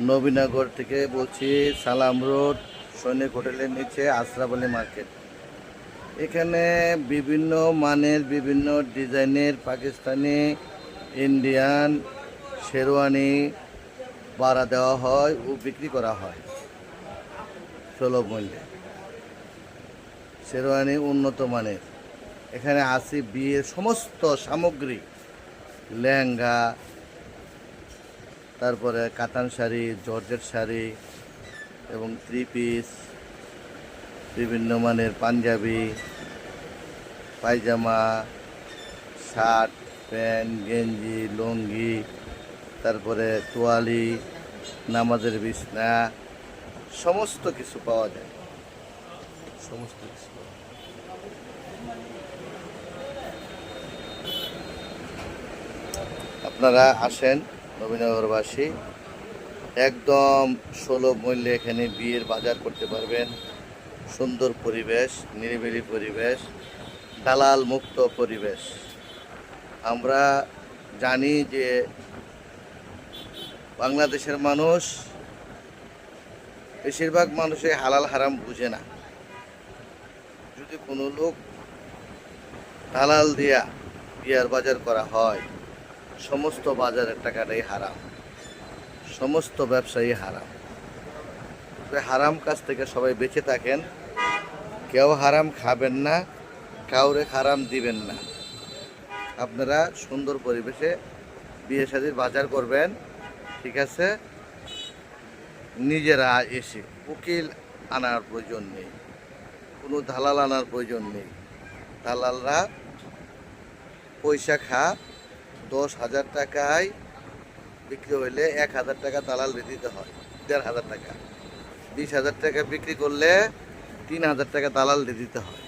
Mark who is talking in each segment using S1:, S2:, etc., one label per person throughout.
S1: নবীনগর থেকে বলছি, সালাম রোড, সৈনিক হোটেলের নিচে আশরাফ আলী মার্কেট। এখানে বিভিন্ন মানের, বিভিন্ন ডিজাইনের পাকিস্তানি, ইন্ডিয়ান শেরওয়ানি ভাড়া দেওয়া হয় ও বিক্রি করা হয় সুলভ মূল্যে। শেরওয়ানি উন্নত মানের। এখানে আছে বিয়ের সমস্ত সামগ্রী, লেহেঙ্গা, তারপরে কাতান শাড়ি, জর্জেট শাড়ি এবং থ্রি পিস, বিভিন্ন মানের পাঞ্জাবি, পায়জামা, শার্ট, প্যান্ট, গেঞ্জি, লুঙ্গি, তারপরে তোয়ালি, নামাজের বিছনা, সমস্ত কিছু পাওয়া যায়। সমস্ত কিছু আপনারা আসেন নবীনগরবাসী, একদম সুলভ মূল্যে এখানে বিয়ের বাজার করতে পারবেন। সুন্দর পরিবেশ, নিরিবিলি পরিবেশ, দালাল মুক্ত পরিবেশ। আমরা জানি যে বাংলাদেশের মানুষ, বেশিরভাগ মানুষই হালাল হারাম বুঝে না। যদি কোনো লোক দালাল দিয়া বিয়ার বাজার করা হয়, সমস্ত বাজারের টাকাটাই হারাম, সমস্ত ব্যবসায়ী হারাম। হারাম কাজ থেকে সবাই বেঁচে থাকেন। কেউ হারাম খাবেন না, কাউরে হারাম দিবেন না। আপনারা সুন্দর পরিবেশে বিয়ে শাদীর বাজার করবেন, ঠিক আছে? নিজেরা এসে, উকিল আনার প্রয়োজন নেই, কোনো দালাল আনার প্রয়োজন নেই। দালালরা পয়সা খা, 10,000 টাকায় বিক্রি হইলে 1,000 টাকা দালাল দিতে হয়, 1,500 টাকা। 20,000 টাকা বিক্রি করলে 3,000 টাকা দালাল দিতে হয়।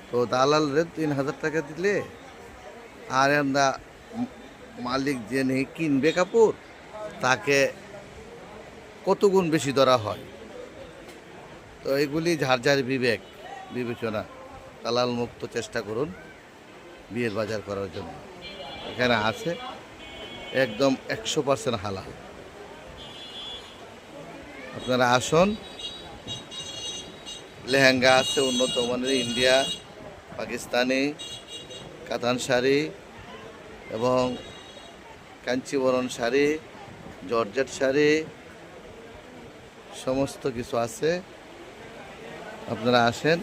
S1: তো দালালরে 3,000 টাকা দিলে আর আমরা মালিক যে নেই কিনবে কাপড়, তাকে কত গুণ বেশি ধরা হয়। তো এগুলি ঝাড় ঝাড় বিবেচনা, দালাল মুক্ত চেষ্টা করুন বিয়ের বাজার করার জন্য। এখানে আছে একদম 100% হালাল। আপনারা আসুন। লেহেঙ্গা আছে উন্নত মানের, ইন্ডিয়া, পাকিস্তানি, কাতান শাড়ি এবং কাঞ্চিবরণ শাড়ি, জর্জেট শাড়ি, সমস্ত কিছু আছে। আপনারা আসেন।